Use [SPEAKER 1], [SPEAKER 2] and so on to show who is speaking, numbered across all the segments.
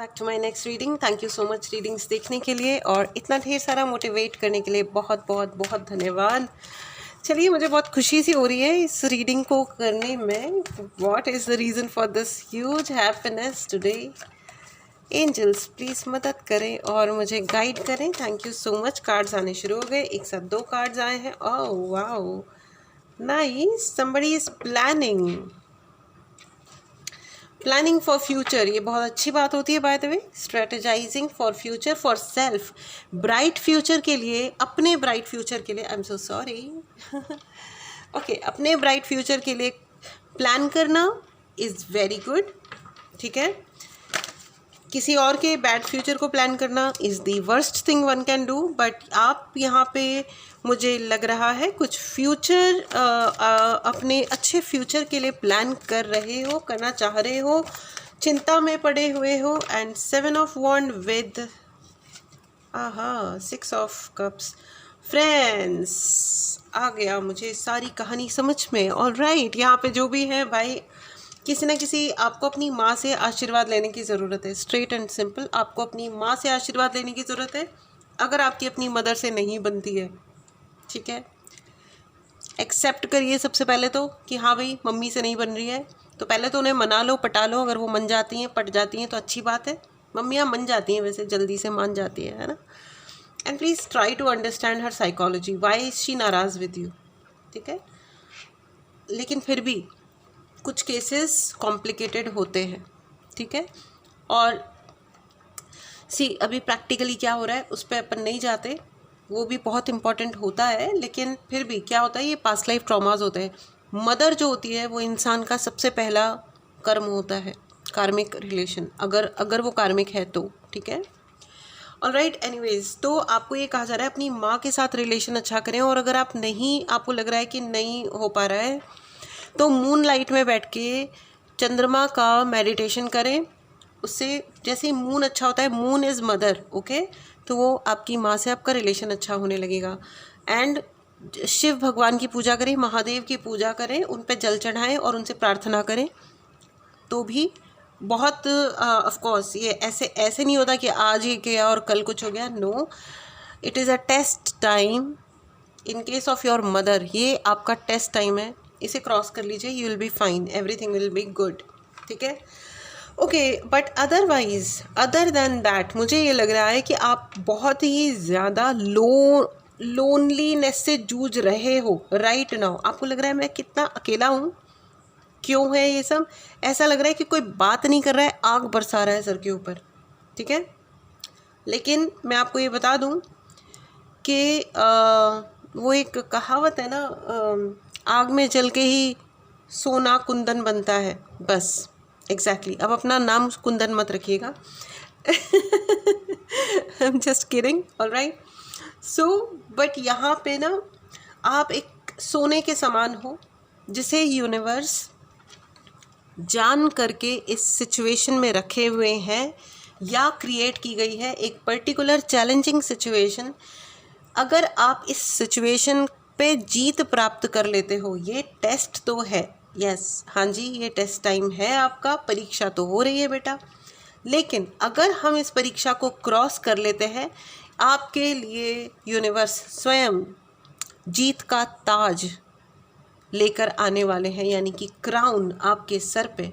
[SPEAKER 1] Back to my next reading. Thank you so much readings देखने के लिए और इतना ढेर सारा मोटिवेट करने के लिए बहुत बहुत बहुत धन्यवाद। चलिए, मुझे बहुत खुशी सी हो रही है इस रीडिंग को करने में। What is the reason for this huge happiness today? Angels please मदद करें और मुझे गाइड करें। Thank you so much. Cards आने शुरू हो गए, एक साथ 2 कार्ड्स आए हैं। Oh wow, nice. Somebody is planning for future. ये बहुत अच्छी बात होती है by the way. Strategising for future, for self, bright future के लिए, अपने ब्राइट फ्यूचर के लिए। I am so sorry. Okay, अपने ब्राइट फ्यूचर के लिए प्लान करना इज़ वेरी गुड। ठीक है, किसी और के बैड फ्यूचर को प्लान करना is the worst thing one can do. But आप यहाँ पे, मुझे लग रहा है, कुछ फ्यूचर अपने अच्छे फ्यूचर के लिए प्लान कर रहे हो, करना चाह रहे हो, चिंता में पड़े हुए हो। And 7 of wand with 6 of cups. Friends, आ गया मुझे सारी कहानी समझ में। ऑलराइट, यहाँ पे जो भी है भाई, किसी न किसी आपको अपनी माँ से आशीर्वाद लेने की ज़रूरत है। स्ट्रेट एंड सिंपल, आपको अपनी माँ से आशीर्वाद लेने की ज़रूरत है अगर आपकी अपनी मदर से नहीं बनती है। ठीक है, एक्सेप्ट करिए सबसे पहले तो कि हाँ भाई, मम्मी से नहीं बन रही है, तो पहले तो उन्हें मना लो, पटा लो। अगर वो मन जाती हैं, पट जाती हैं तो अच्छी बात है। मम्मियाँ मन जाती हैं, वैसे जल्दी से मान जाती है ना। And please try to understand her psychology, why is she नाराज़ विद यू। ठीक है, लेकिन फिर भी कुछ केसेस कॉम्प्लिकेटेड होते हैं। ठीक है, और अभी प्रैक्टिकली क्या हो रहा है उस पर अपन नहीं जाते, वो भी बहुत इम्पॉर्टेंट होता है। लेकिन फिर भी क्या होता है, ये पास्ट लाइफ ट्रॉमास होते हैं। मदर जो होती है वो इंसान का सबसे पहला कर्म होता है, कार्मिक रिलेशन, अगर वो कार्मिक है तो। ठीक है, ऑलराइट। एनीवेज, तो आपको ये कहा जा रहा है अपनी माँ के साथ रिलेशन अच्छा करें। और अगर आप नहीं, आपको लग रहा है कि नहीं हो पा रहा है, तो मून लाइट में बैठ के चंद्रमा का मेडिटेशन करें। उससे जैसे ही मून अच्छा होता है, मून इज़ मदर, ओके, तो वो आपकी माँ से आपका रिलेशन अच्छा होने लगेगा। एंड शिव भगवान की पूजा करें, महादेव की पूजा करें, उन पे जल चढ़ाएं और उनसे प्रार्थना करें, तो भी बहुत ऑफ कोर्स ये ऐसे नहीं होता कि आज ये किया और कल कुछ हो गया। No, it is a test time. In case of your mother, ये आपका टेस्ट टाइम है, इसे क्रॉस कर लीजिए, you will be fine, everything will be good. ठीक है, okay. But otherwise, other than that, मुझे ये लग रहा है कि आप बहुत ही ज़्यादा लोनलीनेस से जूझ रहे हो राइट नाउ। आपको लग रहा है मैं कितना अकेला हूँ, क्यों है ये सब। ऐसा लग रहा है कि कोई बात नहीं कर रहा है, आग बरसा रहा है सर के ऊपर। ठीक है, लेकिन मैं आपको ये बता दूँ कि वो एक कहावत है ना, आग में जल के ही सोना कुंदन बनता है। बस एग्जैक्टली। अब अपना नाम कुंदन मत रखिएगा। I am just kidding, alright. So but यहाँ पे ना आप एक सोने के समान हो, जिसे यूनिवर्स जान करके इस सिचुएशन में रखे हुए हैं या क्रिएट की गई है एक पर्टिकुलर चैलेंजिंग सिचुएशन। अगर आप इस सिचुएशन पे जीत प्राप्त कर लेते हो, ये टेस्ट तो है, यस, हाँ जी, ये टेस्ट टाइम है आपका, परीक्षा तो हो रही है बेटा। लेकिन अगर हम इस परीक्षा को क्रॉस कर लेते हैं, आपके लिए यूनिवर्स स्वयं जीत का ताज लेकर आने वाले हैं, यानी कि क्राउन आपके सर पे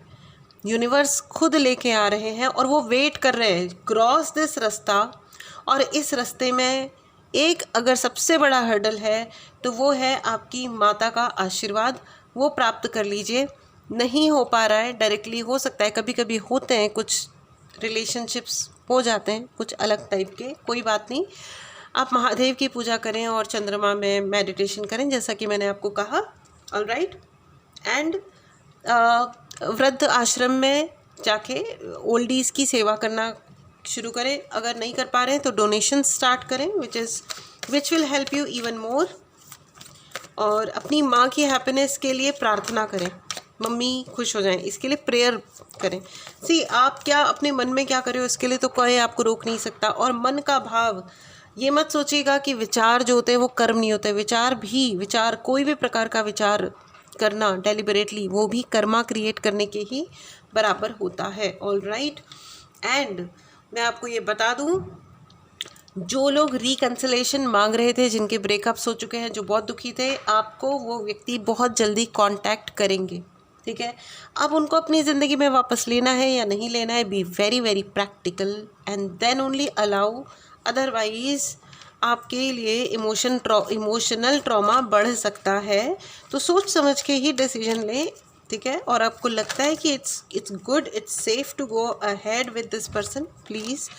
[SPEAKER 1] यूनिवर्स खुद लेके आ रहे हैं। और वो वेट कर रहे हैं, क्रॉस दिस रास्ता। और इस रास्ते में एक अगर सबसे बड़ा हर्डल है तो वो है आपकी माता का आशीर्वाद, वो प्राप्त कर लीजिए। नहीं हो पा रहा है डायरेक्टली, हो सकता है कभी कभी होते हैं, कुछ रिलेशनशिप्स हो जाते हैं कुछ अलग टाइप के, कोई बात नहीं। आप महादेव की पूजा करें और चंद्रमा में मेडिटेशन करें, जैसा कि मैंने आपको कहा। ऑलराइट। एंड वृद्ध आश्रम में जाके ओल्डीज़ की सेवा करना शुरू करें। अगर नहीं कर पा रहे हैं तो डोनेशन स्टार्ट करें, which will help you even more. और अपनी माँ की हैप्पीनेस के लिए प्रार्थना करें, मम्मी खुश हो जाएं, इसके लिए प्रेयर करें। आप क्या अपने मन में क्या कर रहे हो, इसके लिए तो कोई आपको रोक नहीं सकता। और मन का भाव, ये मत सोचिएगा कि विचार जो होते हैं वो कर्म नहीं होते। विचार कोई भी प्रकार का विचार करना डेलिबरेटली, वो भी कर्मा क्रिएट करने के ही बराबर होता है। ऑलराइट। एंड मैं आपको ये बता दूं, जो लोग रिकन्सिलेशन मांग रहे थे, जिनके ब्रेकअप्स हो चुके हैं, जो बहुत दुखी थे, आपको वो व्यक्ति बहुत जल्दी कांटेक्ट करेंगे, ठीक है। अब उनको अपनी ज़िंदगी में वापस लेना है या नहीं लेना है, be very very practical and then only allow, otherwise आपके लिए इमोशनल ट्रॉमा बढ़ सकता है। तो सोच समझ के ही डिसीजन लें, ठीक है। और आपको लगता है कि it's good, it's safe to go ahead with this person, please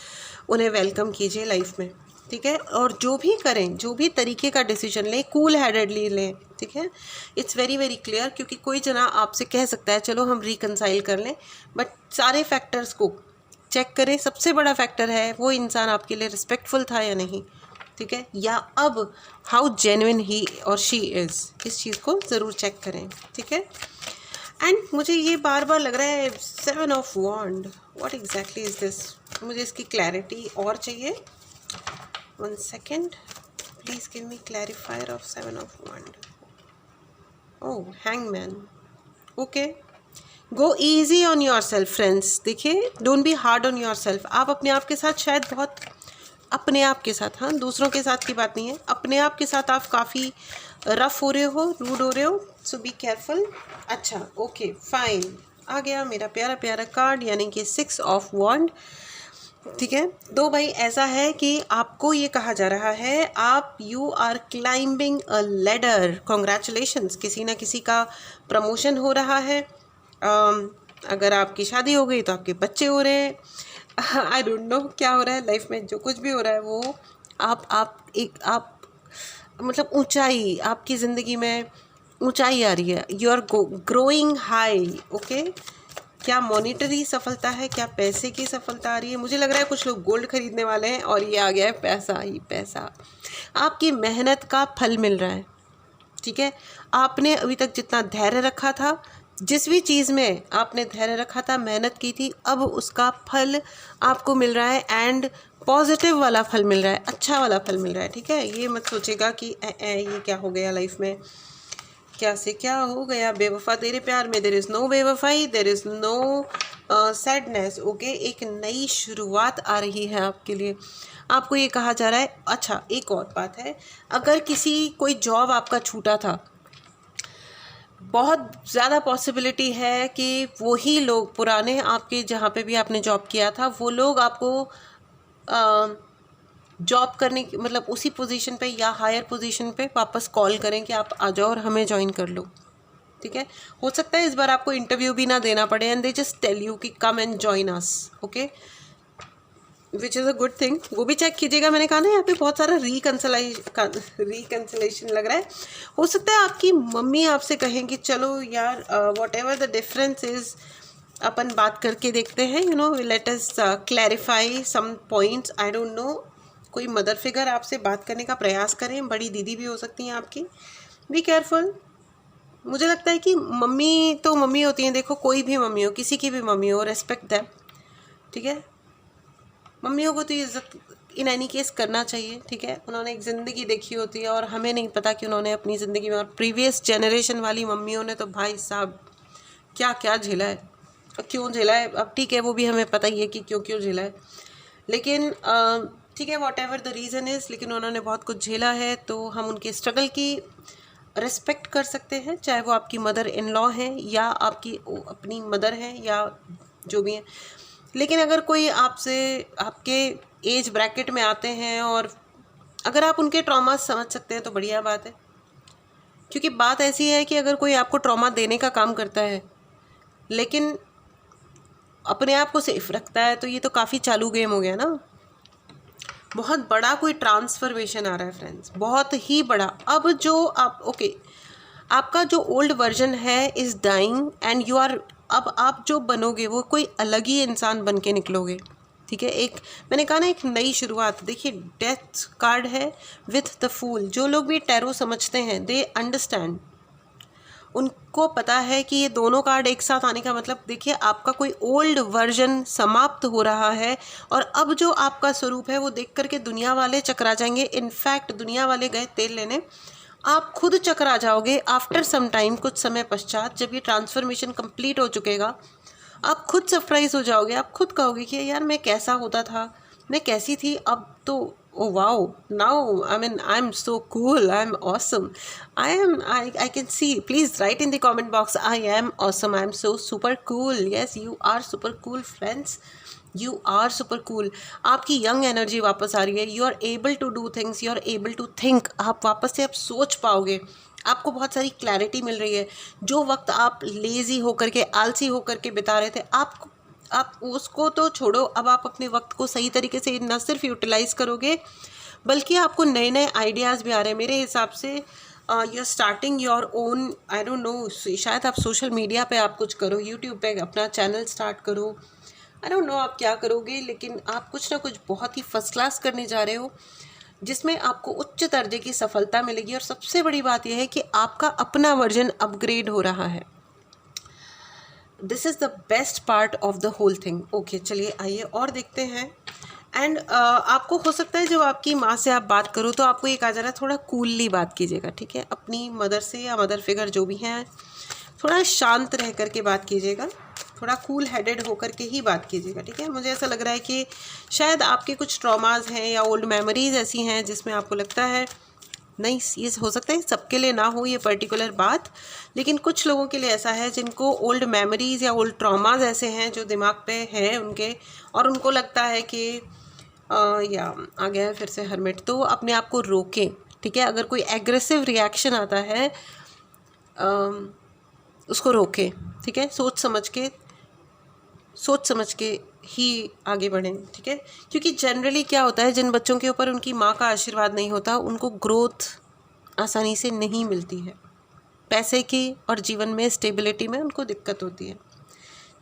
[SPEAKER 1] उन्हें वेलकम कीजिए लाइफ में, ठीक है। और जो भी करें, जो भी तरीके का डिसीजन लें, कूल हेडेडली लें, ठीक है। इट्स वेरी वेरी क्लियर, क्योंकि कोई जना आपसे कह सकता है चलो हम रिकनसाइल कर लें, बट सारे फैक्टर्स को चेक करें। सबसे बड़ा फैक्टर है वो इंसान आपके लिए रिस्पेक्टफुल था या नहीं, ठीक है, या अब हाउ जेन्युइन ही और शी इज़, इस चीज़ को ज़रूर चेक करें, ठीक है। एंड मुझे ये बार बार लग रहा है 7 of wand, what exactly is this, मुझे इसकी क्लैरिटी और चाहिए। 1 second, please give me clarifier of 7 of wand. Oh, hangman, okay. Go easy on yourself friends, देखिए don't be hard on yourself. आप अपने आप के साथ शायद बहुत, अपने आप के साथ, हाँ, दूसरों के साथ की बात नहीं है, अपने आप के साथ आप काफ़ी रफ हो रहे हो, रूड हो रहे हो, सो बी केयरफुल। अच्छा, ओके, फाइन, आ गया मेरा प्यारा प्यारा कार्ड, यानी कि 6 ऑफ वॉन्ड, ठीक है। दो भाई, ऐसा है कि आपको ये कहा जा रहा है आप you are climbing a ladder, congratulations, किसी ना किसी का प्रमोशन हो रहा है। अगर आपकी शादी हो गई तो आपके बच्चे हो रहे हैं, आई डोंट नो क्या हो रहा है लाइफ में, जो कुछ भी हो रहा है वो आप मतलब ऊंचाई, आपकी ज़िंदगी में ऊंचाई आ रही है, you are growing high, okay. क्या मॉनिटरी सफलता है, क्या पैसे की सफलता आ रही है, मुझे लग रहा है कुछ लोग गोल्ड खरीदने वाले हैं और ये आ गया है पैसा ही पैसा, आपकी मेहनत का फल मिल रहा है, ठीक है। आपने अभी तक जितना धैर्य रखा था, जिस भी चीज़ में आपने धैर्य रखा था, मेहनत की थी, अब उसका फल आपको मिल रहा है एंड पॉजिटिव वाला फल मिल रहा है, अच्छा वाला फल मिल रहा है, ठीक है। ये मत सोचेगा कि ये क्या हो गया लाइफ में, क्या से क्या हो गया, बेवफा तेरे प्यार में, देयर इज़ नो बेवफाई, there is no sadness, okay. एक नई शुरुआत आ रही है आपके लिए, आपको ये कहा जा रहा है। अच्छा, एक और बात है, अगर कोई जॉब आपका छूटा था, बहुत ज़्यादा पॉसिबिलिटी है कि वही लोग पुराने आपके, जहाँ पे भी आपने जॉब किया था, वो लोग आपको जॉब करने की, मतलब उसी पोजीशन पे या हायर पोजीशन पे वापस कॉल करें कि आप आ जाओ और हमें ज्वाइन कर लो, ठीक है। हो सकता है इस बार आपको इंटरव्यू भी ना देना पड़े and they just tell you कि come and join us, okay, which is a good thing. वो भी चेक कीजिएगा, मैंने कहा ना यहाँ पे बहुत सारा रिकन्सिलेशन लग रहा है। हो सकता है आपकी मम्मी आपसे कहें कि चलो यार, whatever the difference is, अपन बात करके देखते हैं, you know, let us clarify some points, I don't know. कोई मदर फिगर आपसे बात करने का प्रयास करें, बड़ी दीदी भी हो सकती हैं आपकी, बी केयरफुल। मुझे लगता है कि मम्मी तो मम्मी होती हैं, देखो कोई भी मम्मी हो, किसी की भी मम्मी हो, रेस्पेक्ट देम, ठीक है। मम्मियों को तो इज़्ज़त इन एनी केस करना चाहिए, ठीक है। उन्होंने एक ज़िंदगी देखी होती है और हमें नहीं पता कि उन्होंने अपनी ज़िंदगी में, और प्रीवियस जनरेशन वाली मम्मियों ने तो भाई साहब क्या क्या झेला है और क्यों झेला है। अब ठीक है, वो भी हमें पता ही है कि क्यों क्यों झेला है, लेकिन ठीक है, what ever the reason is, लेकिन उन्होंने बहुत कुछ झेला है, तो हम उनके स्ट्रगल की रिस्पेक्ट कर सकते हैं, चाहे वो आपकी मदर इन लॉ हैं या आपकी अपनी मदर हैं या जो भी हैं। लेकिन अगर कोई आपसे, आपके एज ब्रैकेट में आते हैं और अगर आप उनके ट्रॉमा समझ सकते हैं तो बढ़िया बात है, क्योंकि बात ऐसी है कि अगर कोई आपको ट्रॉमा देने का काम करता है लेकिन अपने आप को सेफ रखता है, तो ये तो काफ़ी चालू गेम हो गया ना। बहुत बड़ा कोई ट्रांसफॉर्मेशन आ रहा है फ्रेंड्स, बहुत ही बड़ा। अब जो आप, ओके, आपका जो ओल्ड वर्जन है is dying and you are, अब आप जो बनोगे वो कोई अलग ही इंसान बन के निकलोगे, ठीक है। एक, मैंने कहा ना, एक नई शुरुआत। देखिए, डेथ कार्ड है विथ द फूल। जो लोग भी टैरो समझते हैं, दे अंडरस्टैंड, उनको पता है कि ये दोनों कार्ड एक साथ आने का मतलब, देखिए, आपका कोई ओल्ड वर्जन समाप्त हो रहा है और अब जो आपका स्वरूप है वो देख करके दुनिया वाले चकरा जाएंगे। इनफैक्ट दुनिया वाले गए तेल लेने, आप खुद चकरा जाओगे आफ्टर सम टाइम, कुछ समय पश्चात, जब ये ट्रांसफॉर्मेशन कंप्लीट हो चुकेगा। आप खुद सरप्राइज हो जाओगे, आप खुद कहोगे कि यार मैं कैसा होता था, मैं कैसी थी, अब तो oh wow, now I mean I'm so cool, I'm awesome, I can see. Please write in the comment box, I am awesome, I'm so super cool. Yes, you are super cool friends, you are super cool. आपकी young energy वापस आ रही है, you are able to do things, you are able to think, आप वापस से आप सोच पाओगे, आपको बहुत सारी क्लैरिटी मिल रही है। जो वक्त आप लेज़ी होकर के, आलसी होकर के बिता रहे थे, आप उसको तो छोड़ो, अब आप अपने वक्त को सही तरीके से न सिर्फ यूटिलाइज़ करोगे बल्कि आपको नए नए आइडियाज़ भी आ रहे हैं। मेरे हिसाब से you are starting your own, I don't know, शायद आप सोशल मीडिया पे आप कुछ करो, यूट्यूब पे अपना चैनल स्टार्ट करो, आई डोंट नो आप क्या करोगे, लेकिन आप कुछ ना कुछ बहुत ही फर्स्ट क्लास करने जा रहे हो जिसमें आपको उच्च दर्जे की सफलता मिलेगी। और सबसे बड़ी बात यह है कि आपका अपना वर्जन अपग्रेड हो रहा है। This is the best part of the whole thing. Okay, चलिए आइए और देखते हैं। एंड आपको हो सकता है जब आपकी माँ से आप बात करो तो आपको एक आ जा रहा है, थोड़ा कूलली बात कीजिएगा, ठीक है। अपनी मदर से या मदर फिगर जो भी हैं, थोड़ा शांत रह कर के बात कीजिएगा, थोड़ा कूल हेडेड होकर के ही बात कीजिएगा, ठीक है। मुझे ऐसा लग रहा है कि शायद आपके कुछ ट्रॉमाज हैं या ओल्ड मेमोरीज ऐसी हैं जिसमें आपको लगता है, नहीं ये हो सकता है सबके लिए ना हो ये पर्टिकुलर बात, लेकिन कुछ लोगों के लिए ऐसा है जिनको ओल्ड मेमोरीज या ओल्ड ट्रॉमाज ऐसे हैं जो दिमाग पे हैं उनके, और उनको लगता है कि या आ गया है फिर से हर्मिट। तो अपने आप को रोकें, ठीक है। अगर कोई एग्रेसिव रिएक्शन आता है उसको रोकें, ठीक है। सोच समझ के ही आगे बढ़ें, ठीक है। क्योंकि जनरली क्या होता है, जिन बच्चों के ऊपर उनकी माँ का आशीर्वाद नहीं होता उनको ग्रोथ आसानी से नहीं मिलती है, पैसे की और जीवन में स्टेबिलिटी में उनको दिक्कत होती है,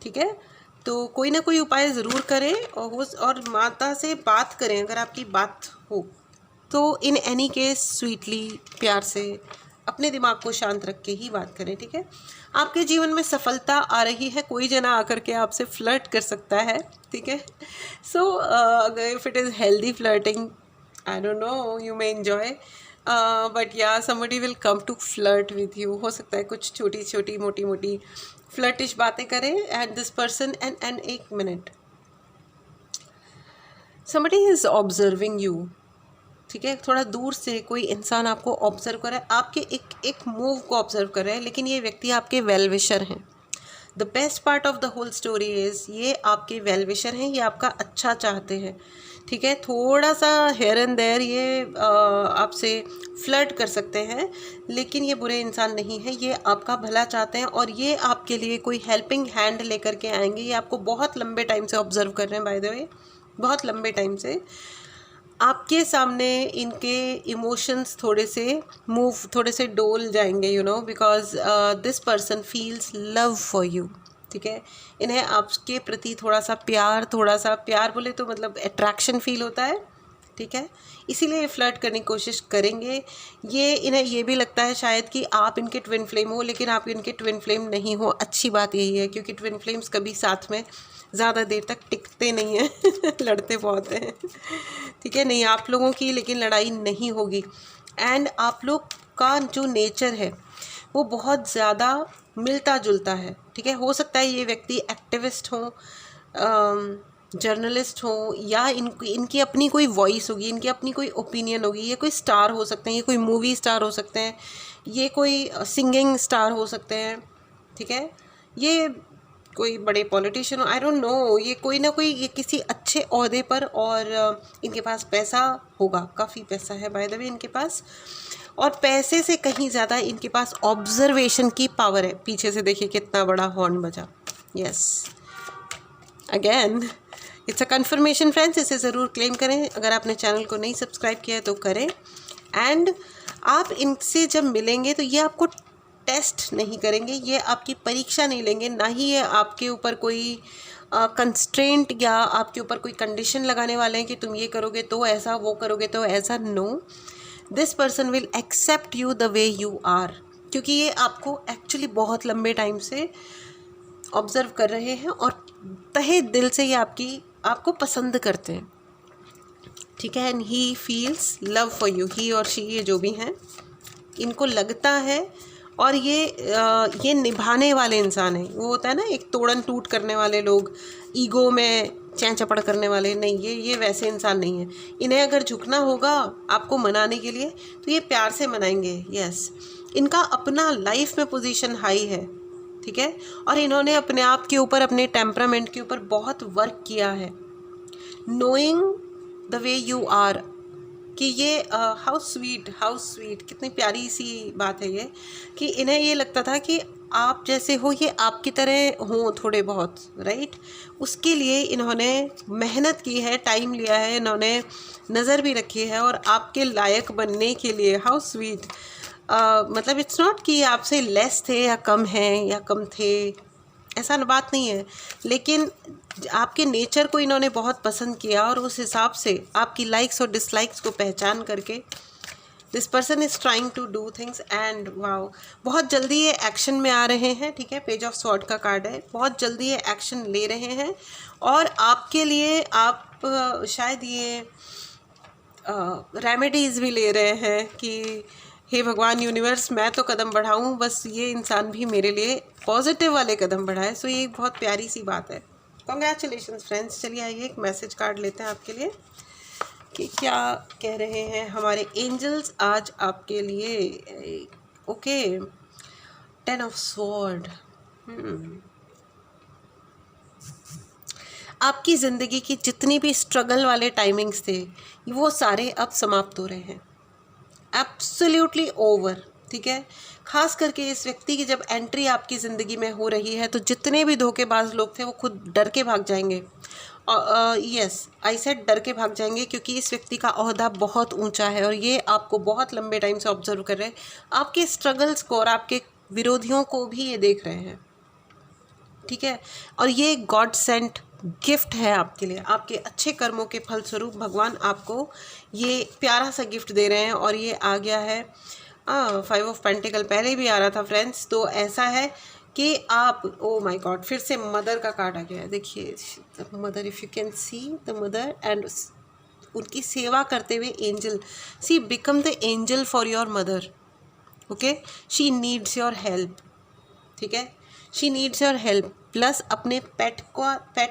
[SPEAKER 1] ठीक है। तो कोई ना कोई उपाय ज़रूर करें और माता से बात करें, अगर आपकी बात हो तो इन एनी केस स्वीटली, प्यार से, अपने दिमाग को शांत रख के ही बात करें, ठीक है। आपके जीवन में सफलता आ रही है, कोई जना आकर के आपसे फ्लर्ट कर सकता है, ठीक है। सो अगर if it is healthy flirting, I don't know, you may enjoy, but या somebody will come to flirt with you. हो सकता है कुछ छोटी छोटी मोटी मोटी फ्लर्टिश बातें करें एंड दिस पर्सन एंड एक minute, somebody is observing you, ठीक है। थोड़ा दूर से कोई इंसान आपको ऑब्जर्व कर रहा है, आपके एक मूव को ऑब्जर्व कर रहा है, लेकिन ये व्यक्ति आपके वेल विशर हैं। The best part of the whole story is ये आपके वेल विशर हैं, ये आपका अच्छा चाहते हैं, ठीक है। थोड़ा सा हेयर एंड देयर ये आपसे फ्लर्ट कर सकते हैं, लेकिन ये बुरे इंसान नहीं है, ये आपका भला चाहते हैं और ये आपके लिए कोई हेल्पिंग हैंड लेकर के आएंगे। ये आपको बहुत लंबे टाइम से ऑब्जर्व कर रहे हैं, बाय द वे, बहुत लंबे टाइम से। आपके सामने इनके इमोशंस थोड़े से डोल जाएंगे, you know, because this person feels love for you, ठीक है। इन्हें आपके प्रति थोड़ा सा प्यार बोले तो मतलब अट्रैक्शन फील होता है, ठीक है। इसीलिए ये फ्लर्ट करने की कोशिश करेंगे। इन्हें ये भी लगता है शायद कि आप इनके ट्विन फ्लेम हो, लेकिन आप इनके ट्विन फ्लेम नहीं हो। अच्छी बात यही है, क्योंकि ट्विन फ्लेम्स कभी साथ में ज़्यादा देर तक टिकते नहीं हैं लड़ते बहुत हैं, ठीक है। नहीं, आप लोगों की लेकिन लड़ाई नहीं होगी। एंड आप लोग का जो नेचर है वो बहुत ज़्यादा मिलता जुलता है, ठीक है। हो सकता है ये व्यक्ति एक्टिविस्ट हो, जर्नलिस्ट हो, या इनकी अपनी कोई वॉइस होगी, इनकी अपनी कोई ओपिनियन होगी। ये कोई स्टार हो सकते हैं, ये कोई मूवी स्टार हो सकते हैं, ये कोई सिंगिंग स्टार हो सकते हैं, ठीक है। ये कोई बड़े पॉलिटिशियन, आई डोंट नो, ये कोई ना कोई, ये किसी अच्छे ओहदे पर, और इनके पास पैसा होगा, काफ़ी पैसा है बाय द वे इनके पास, और पैसे से कहीं ज़्यादा इनके पास ऑब्जर्वेशन की पावर है। पीछे से देखिए कितना बड़ा हॉर्न बजा, yes, again it's a conformation friends. इसे ज़रूर क्लेम करें। अगर आपने चैनल को नहीं सब्सक्राइब किया है तो करें। एंड आप इनसे जब मिलेंगे तो ये आपको टेस्ट नहीं करेंगे, ये आपकी परीक्षा नहीं लेंगे, ना ही ये आपके ऊपर कोई कंस्ट्रेंट या आपके ऊपर कोई कंडीशन लगाने वाले हैं कि तुम ये करोगे तो ऐसा, वो करोगे तो ऐसा। No, this person will accept you the way you are, क्योंकि ये आपको एक्चुअली बहुत लंबे टाइम से ऑब्ज़र्व कर रहे हैं और तहे दिल से ये आपको पसंद करते हैं, ठीक है। And he feels love for you, he और शी, ये जो भी हैं, इनको लगता है और ये निभाने वाले इंसान हैं। वो होता है ना एक तोड़न टूट करने वाले लोग, ईगो में चैं चपड़ करने वाले, नहीं, ये वैसे इंसान नहीं है। इन्हें अगर झुकना होगा आपको मनाने के लिए तो ये प्यार से मनाएंगे। यस, इनका अपना लाइफ में पोजीशन हाई है, ठीक है, और इन्होंने अपने आप के ऊपर, अपने टेम्परामेंट के ऊपर बहुत वर्क किया है। Knowing the way you are, कि ये हाउ स्वीट, कितनी प्यारी सी बात है ये, कि इन्हें ये लगता था कि आप जैसे हो, ये आपकी तरह हों थोड़े बहुत, राइट। उसके लिए इन्होंने मेहनत की है, टाइम लिया है, इन्होंने नज़र भी रखी है, और आपके लायक बनने के लिए, हाउ स्वीट, मतलब इट्स नॉट कि आपसे लेस थे या कम हैं या कम थे, ऐसा बात नहीं है, लेकिन आपके नेचर को इन्होंने बहुत पसंद किया, और उस हिसाब से आपकी लाइक्स और डिसलाइक्स को पहचान करके this person is trying to do things and wow, बहुत जल्दी ये एक्शन में आ रहे हैं, ठीक है। पेज ऑफ स्वॉर्ड का कार्ड है, बहुत जल्दी ये एक्शन ले रहे हैं, और आपके लिए आप शायद ये रेमेडीज़ भी ले रहे हैं कि हे भगवान यूनिवर्स, मैं तो कदम बढ़ाऊं, बस ये इंसान भी मेरे लिए पॉजिटिव वाले कदम बढ़ाए। सो ये बहुत प्यारी सी बात है। Congratulations friends. चलिए आइए एक मैसेज कार्ड लेते हैं आपके लिए कि क्या कह रहे हैं हमारे एंजल्स आज आपके लिए। Okay, 10 of sword. आपकी ज़िंदगी की जितनी भी स्ट्रगल वाले टाइमिंग्स थे वो सारे अब समाप्त हो रहे हैं, एब्सोल्युटली ओवर, ठीक है। खास करके इस व्यक्ति की जब एंट्री आपकी ज़िंदगी में हो रही है तो जितने भी धोखेबाज लोग थे वो खुद डर के भाग जाएंगे। यस, आई सेड डर के भाग जाएंगे, क्योंकि इस व्यक्ति का ओहदा बहुत ऊंचा है और ये आपको बहुत लंबे टाइम से ऑब्जर्व कर रहे हैं। आपके स्ट्रगल्स को और आपके विरोधियों को भी ये देख रहे हैं, ठीक है। और ये गॉड सेंट गिफ्ट है आपके लिए, आपके अच्छे कर्मों के फलस्वरूप भगवान आपको ये प्यारा सा गिफ्ट दे रहे हैं। और ये आ गया है 5 ऑफ पेंटिकल, पहले भी आ रहा था फ्रेंड्स। तो ऐसा है कि आप, ओ माय गॉड, फिर से मदर का कार्ड आ गया है। देखिए mother, if you can see the mother and उनकी सेवा करते हुए angel, see become the angel for your mother, okay. She needs your help, ठीक है, she needs your help. Plus अपने पेट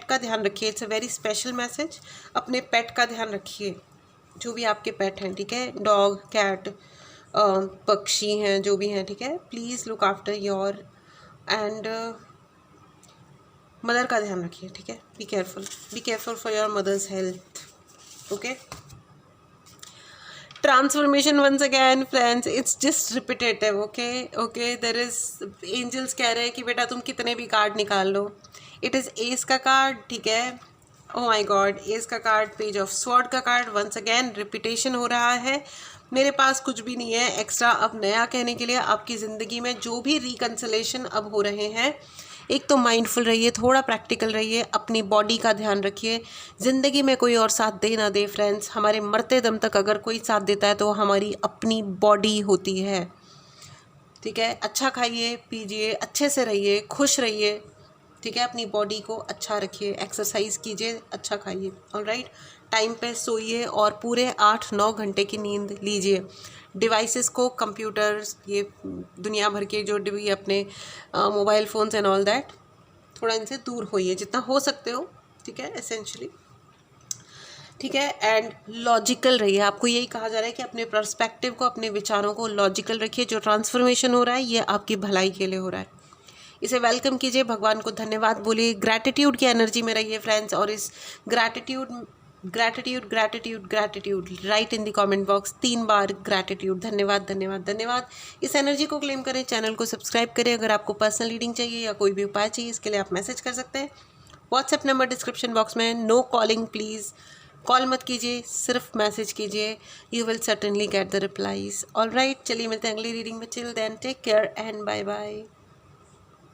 [SPEAKER 1] का ध्यान रखिए, it's a very special message. अपने पेट का ध्यान रखिए, जो भी आपके पेट हैं, ठीक है, डॉग, कैट, पक्षी हैं, जो भी हैं, ठीक है। Please look after your and mother का ध्यान रखिए, ठीक है। Be careful for your mother's health, okay. Transformation once again friends, it's just repetitive, okay. There is, angels कह रहे हैं कि बेटा तुम कितने भी कार्ड निकाल लो। इट इज़ एस का कार्ड, ठीक है, ओ माय गॉड, एस का कार्ड, पेज ऑफ स्वॉर्ड का कार्ड, वंस अगैन रिपीटेशन हो रहा है। मेरे पास कुछ भी नहीं है एक्स्ट्रा अब नया कहने के लिए। आपकी ज़िंदगी में जो भी रिकन्सिलेशन अब हो रहे हैं, एक तो माइंडफुल रहिए, थोड़ा प्रैक्टिकल रहिए, अपनी बॉडी का ध्यान रखिए। ज़िंदगी में कोई और साथ दे ना दे फ्रेंड्स, हमारे मरते दम तक अगर कोई साथ देता है तो हमारी अपनी बॉडी होती है, ठीक है। अच्छा खाइए पीजिए, अच्छे से रहिए, खुश रहिए, ठीक है। अपनी बॉडी को अच्छा रखिए, एक्सरसाइज कीजिए, अच्छा खाइए, ऑलराइट। टाइम पे सोइए और पूरे 8-9 घंटे की नींद लीजिए। डिवाइसेस को, कंप्यूटर्स, ये दुनिया भर के जो भी अपने mobile phones and all that, थोड़ा इनसे दूर होइए जितना हो सकते हो, ठीक है, एसेंशली, ठीक है। एंड लॉजिकल रहिए, आपको यही कहा जा रहा है कि अपने पर्सपेक्टिव को, अपने विचारों को लॉजिकल रखिए। जो ट्रांसफॉर्मेशन हो रहा है ये आपकी भलाई के लिए हो रहा है, इसे वेलकम कीजिए, भगवान को धन्यवाद बोलिए, ग्रैटिट्यूड की एनर्जी में रहिए फ्रेंड्स। और इस gratitude right in the comment box 3 bar gratitude, धन्यवाद धन्यवाद धन्यवाद। इस एनर्जी को क्लेम करें, चैनल को सब्सक्राइब करें। अगर आपको पर्सनल रीडिंग चाहिए या कोई भी उपाय चाहिए, इसके लिए आप मैसेज कर सकते हैं। व्हाट्सएप नंबर डिस्क्रिप्शन बॉक्स में। नो कॉलिंग प्लीज़, कॉल मत कीजिए, सिर्फ मैसेज कीजिए, you will certainly get the replies, alright. चलिए मिलते हैं अगली रीडिंग में, till then take care and bye bye.